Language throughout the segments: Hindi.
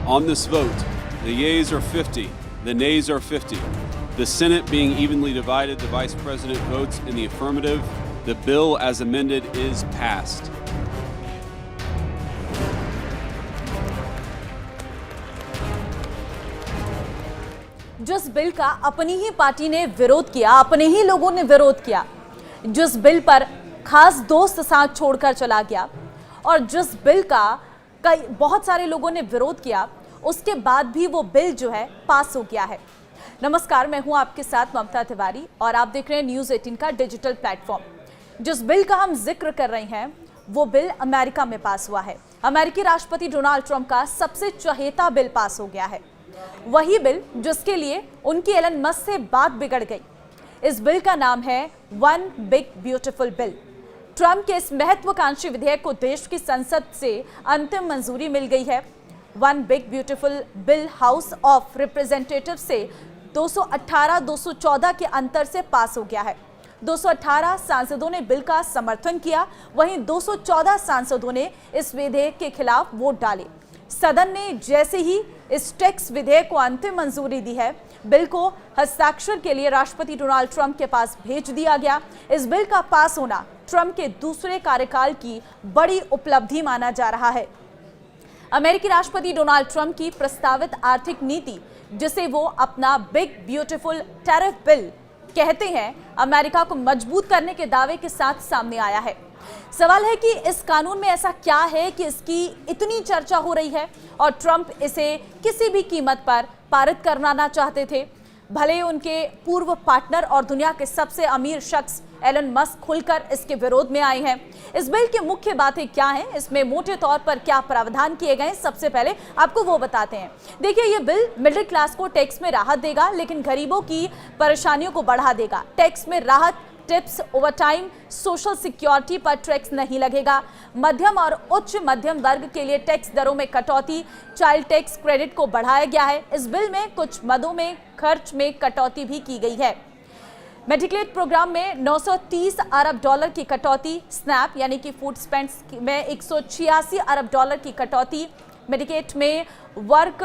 On this vote, the yeas are 50, the nays are 50. The Senate being evenly divided, the Vice President votes in the affirmative. The bill as amended is passed. जिस बिल का अपनी ही पार्टी ने विरोध किया, अपने ही लोगों ने विरोध किया, जिस बिल पर खास दोस्त साथ छोड़कर चला गया और जिस बिल का बहुत सारे लोगों ने विरोध किया, उसके बाद भी वो बिल जो है पास हो गया है। नमस्कार, मैं हूं आपके साथ ममता तिवारी और आप देख रहे हैं न्यूज़ 18 का डिजिटल प्लेटफॉर्म। जिस बिल का हम जिक्र कर रहे हैं वो बिल अमेरिका में पास हुआ है। अमेरिकी राष्ट्रपति डोनाल्ड ट्रंप का सबसे चहेता बिल पास हो गया है, वही बिल जिसके लिए उनकी एलन मस्क से बात बिगड़ गई। इस बिल का नाम है one big beautiful bill. Trump के इस महत्वाकांक्षी विधेयक को देश की संसद से अंतिम मंजूरी मिल गई है। One big beautiful bill house of representative से 218-214 के अंतर से पास हो गया है। 218 सांसदों ने बिल का समर्थन किया, वहीं 214 सांसदों ने इस विधेयक के खिलाफ वोट डाले। सदन ने जैसे ही इस टैक्स विधेयक को अंतिम मंजूरी दी है, बिल को हस्ताक्षर के लिए राष्ट्रपति डोनाल्ड ट्रंप के पास भेज दिया गया। इस बिल का पास होना ट्रंप के दूसरे कार्यकाल की बड़ी उपलब्धि माना जा रहा है। अमेरिकी राष्ट्रपति डोनाल्ड ट्रंप की प्रस्तावित आर्थिक नीति, जिसे वो अपना बिग ब्यूटीफुल टैरिफ बिल कहते हैं, अमेरिका को मजबूत करने के दावे के साथ सामने आया है। सवाल है कि इस कानून में ऐसा क्या है कि इसकी इतनी चर्चा हो रही है और ट्रंप इसे किसी भी कीमत पर पारित करना चाहते थे। भले उनके पूर्व पार्टनर और दुनिया के सबसे अमीर शख्स एलन मस्क खुलकर इसके विरोध में आए हैं। इस बिल की मुख्य बातें क्या हैं, इसमें मोटे तौर पर क्या प्रावधान किए गए, सबसे पहले आपको वो बताते हैं। देखिए, ये बिल मिडिल क्लास को टैक्स में राहत देगा, लेकिन गरीबों की परेशानियों को बढ़ा देगा। टैक्स में राहत, टिप्स, ओवरटाइम, सोशल सिक्योरिटी पर टैक्स नहीं लगेगा। मध्यम और उच्च मध्यम वर्ग के लिए टैक्स दरों में कटौती, चाइल्ड टैक्स क्रेडिट को बढ़ाया गया है। इस बिल में कुछ मदों में खर्च में कटौती भी की गई है। मेडिकेड प्रोग्राम में 930 अरब डॉलर की कटौती, स्नैप यानी कि फूड स्पेंड्स में 186 अरब डॉलर की कटौती, मेडिकेड में वर्क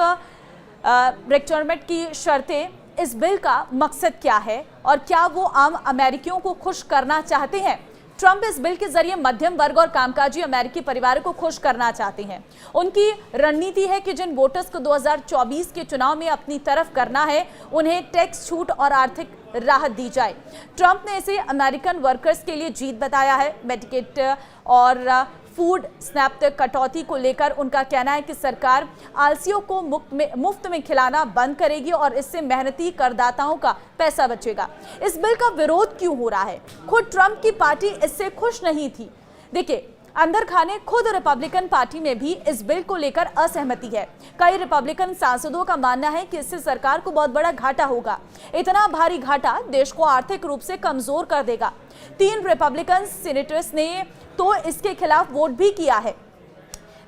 रिक्वायरमेंट की शर्तें। इस बिल का मकसद क्या है और क्या वो आम अमेरिकियों को खुश करना चाहते हैं? ट्रंप इस बिल के जरिए मध्यम वर्ग और कामकाजी अमेरिकी परिवारों को खुश करना चाहते हैं। उनकी रणनीति है कि जिन वोटर्स को 2024 के चुनाव में अपनी तरफ करना है, उन्हें टैक्स छूट और आर्थिक राहत दी जाए। ट्रंप ने इसे अमेरिकन वर्कर्स के लिए जीत बताया है। मेडिकेड और फूड स्नैप कटौती को लेकर उनका कहना है कि सरकार आलसियों को मुफ्त में खिलाना बंद करेगी और इससे मेहनती करदाताओं का पैसा बचेगा। इस बिल का विरोध क्यों हो रहा है? खुद ट्रंप की पार्टी इससे खुश नहीं थी। देखिए, अंदर खाने खुद रिपब्लिकन पार्टी में भी इस बिल को लेकर असहमति है। कई रिपब्लिकन सांसदों का मानना है कि इससे सरकार को बहुत बड़ा घाटा होगा। इतना भारी घाटा देश को आर्थिक रूप से कमजोर कर देगा। 3 रिपब्लिकन सीनेटर्स ने तो इसके खिलाफ वोट भी किया है।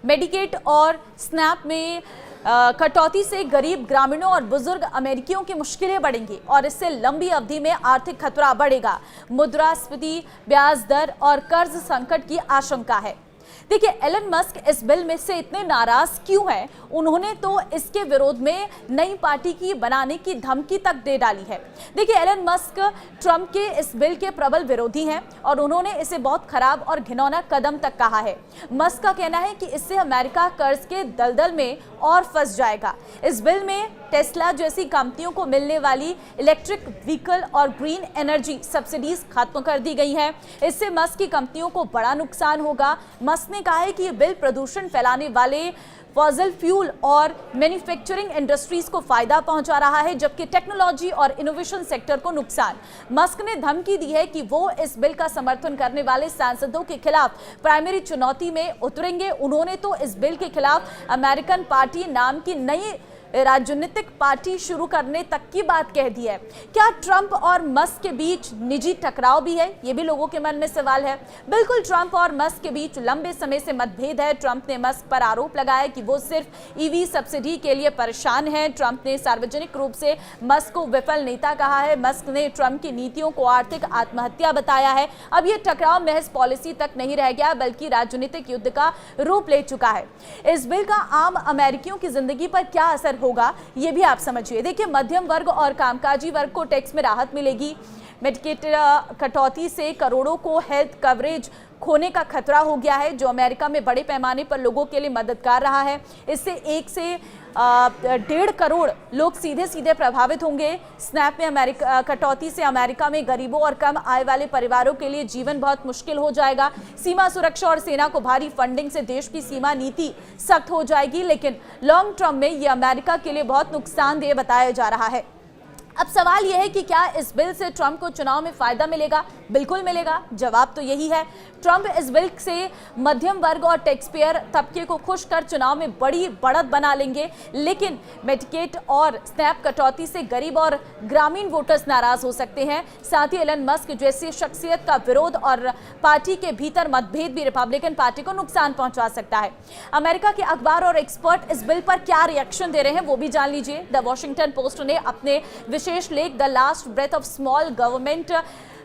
मेडिकेड और स्नैप में कटौती से गरीब ग्रामीणों और बुजुर्ग अमेरिकियों की मुश्किलें बढ़ेंगी और इससे लंबी अवधि में आर्थिक खतरा बढ़ेगा। मुद्रास्फीति, ब्याज दर और कर्ज संकट की आशंका है। देखिए, एलन मस्क इस बिल में से इतने नाराज क्यों हैं? उन्होंने तो इसके विरोध में नई पार्टी की बनाने की धमकी तक दे डाली है। देखिए, एलन मस्क ट्रंप के इस बिल के प्रबल विरोधी हैं और उन्होंने इसे बहुत खराब और घिनौना कदम तक कहा है। मस्क का कहना है कि इससे अमेरिका कर्ज के दलदल में और फंस जाएगा। इस बिल में टेस्ला जैसी कंपनियों को मिलने वाली इलेक्ट्रिक व्हीकल और ग्रीन एनर्जी सब्सिडीज खत्म कर दी गई हैं। इससे मस्क की कंपनियों को बड़ा नुकसान होगा। मस्क ने कहा है कि ये बिल प्रदूषण फैलाने वाले फॉसिल फ्यूल और मैन्युफैक्चरिंग इंडस्ट्रीज को फायदा पहुंचा रहा है, जबकि टेक्नोलॉजी और इनोवेशन सेक्टर को नुकसान। मस्क ने धमकी दी है कि वो इस बिल का समर्थन करने वाले सांसदों के खिलाफ प्राइमरी चुनौती में उतरेंगे। उन्होंने तो इस बिल के खिलाफ अमेरिकन पार्टी नाम की नई राजनीतिक पार्टी शुरू करने तक की बात कह दी है। क्या ट्रंप और मस्क के बीच निजी टकराव भी है? ये भी लोगों के मन में सवाल है। बिल्कुल, ट्रंप और मस्क के बीच लंबे समय से मतभेद है। ट्रंप ने मस्क पर आरोप लगाया कि वो सिर्फ ईवी सब्सिडी के लिए परेशान है। ट्रंप ने सार्वजनिक रूप से मस्क को विफल नेता कहा है। मस्क ने ट्रंप की नीतियों को आर्थिक आत्महत्या बताया है। अब ये टकराव महज पॉलिसी तक नहीं रह गया, बल्कि राजनीतिक युद्ध का रूप ले चुका है। इस बिल का आम अमेरिकियों की जिंदगी पर क्या असर होगा, ये भी आप समझिए। देखिए, मध्यम वर्ग और कामकाजी वर्ग को टैक्स में राहत मिलेगी। मेडिकेड कटौती से करोड़ों को हेल्थ कवरेज खोने का खतरा हो गया है, जो अमेरिका में बड़े पैमाने पर लोगों के लिए मददगार रहा है। इससे 1 से 1.5 करोड़ लोग सीधे सीधे प्रभावित होंगे। स्नैप में कटौती से अमेरिका में गरीबों और कम आय वाले परिवारों के लिए जीवन बहुत मुश्किल हो जाएगा। सीमा सुरक्षा और सेना को भारी फंडिंग से देश की सीमा नीति सख्त हो जाएगी, लेकिन लॉन्ग टर्म में ये अमेरिका के लिए बहुत नुकसानदेह बताया जा रहा है। अब सवाल यह है कि क्या इस बिल से ट्रंप को चुनाव में फायदा मिलेगा? बिल्कुल मिलेगा। जवाब तो यही है। ट्रंप इस बिल से मध्यम वर्ग और टैक्स पेयर तबके को खुश कर चुनाव में बड़ी बढ़त बना लेंगे, लेकिन मेडिकेड और स्नैप कटौती से गरीब और ग्रामीण वोटर्स नाराज हो सकते हैं। साथ ही एलन मस्क जैसी शख्सियत का विरोध और पार्टी के भीतर मतभेद भी रिपब्लिकन पार्टी को नुकसान पहुंचा सकता है। अमेरिका के अखबार और एक्सपर्ट इस बिल पर क्या रिएक्शन दे रहे हैं, वो भी जान लीजिए। द वॉशिंगटन पोस्ट ने अपने विशेष लेख the last breath of small government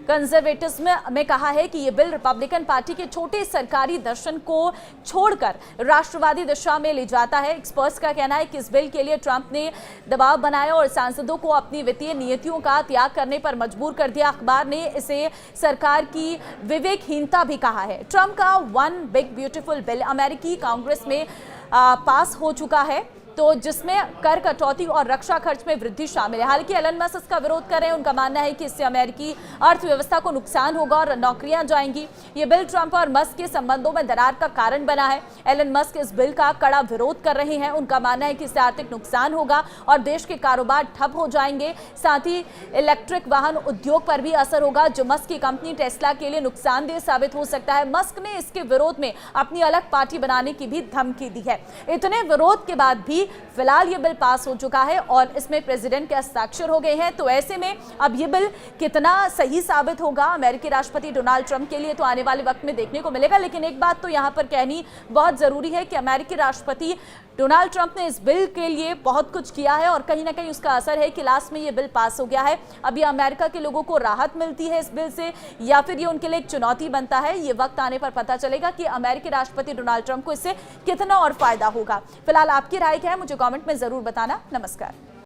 conservatism में कहा है कि यह बिल रिपब्लिकन पार्टी के छोटे सरकारी दर्शन को छोड़कर राष्ट्रवादी दिशा में ले जाता है। एक्सपर्ट्स का कहना है कि इस बिल के लिए ट्रंप ने दबाव बनाया और सांसदों को अपनी वित्तीय नीतियों का त्याग करने पर मजबूर कर दिया। अखबार ने इसे सरकार की विवेकहीनता भी कहा है। ट्रंप का वन बिग ब्यूटीफुल बिल अमेरिकी कांग्रेस में पास हो चुका है, तो जिसमें कर कटौती और रक्षा खर्च में वृद्धि शामिल है। हालांकि एलन मस्क इसका विरोध कर रहे हैं। उनका मानना है कि इससे अमेरिकी अर्थव्यवस्था को नुकसान होगा और नौकरियां जाएंगी। ये बिल ट्रंप और मस्क के संबंधों में दरार का कारण बना है। एलन मस्क इस बिल का कड़ा विरोध कर रहे हैं। उनका मानना है कि इससे आर्थिक नुकसान होगा और देश के कारोबार ठप हो जाएंगे। साथ ही इलेक्ट्रिक वाहन उद्योग पर भी असर होगा, जो मस्क की कंपनी टेस्ला के लिए नुकसानदेह साबित हो सकता है। मस्क ने इसके विरोध में अपनी अलग पार्टी बनाने की भी धमकी दी है। इतने विरोध के बाद भी फिलहाल ये बिल पास हो चुका है और इसमें प्रेसिडेंट के हस्ताक्षर हो गए हैं। तो ऐसे में अब ये बिल कितना सही साबित होगा अमेरिकी राष्ट्रपति डोनाल्ड ट्रंप के लिए, तो आने वाले वक्त में देखने को मिलेगा। लेकिन एक बात तो यहाँ पर कहनी बहुत जरूरी है कि अमेरिकी राष्ट्रपति डोनाल्ड ट्रंप ने इस बिल के लिए बहुत कुछ किया है और कहीं ना कहीं उसका असर है कि लास्ट में ये बिल पास हो गया है। अब ये अमेरिका के लोगों को राहत मिलती है इस बिल से, या फिर ये उनके लिए एक चुनौती बनता है। ये वक्त आने पर पता चलेगा कि अमेरिकी राष्ट्रपति डोनाल्ड ट्रंप को इससे कितना और फायदा होगा। फिलहाल आपकी राय क्या है, मुझे कमेंट में जरूर बताना। नमस्कार।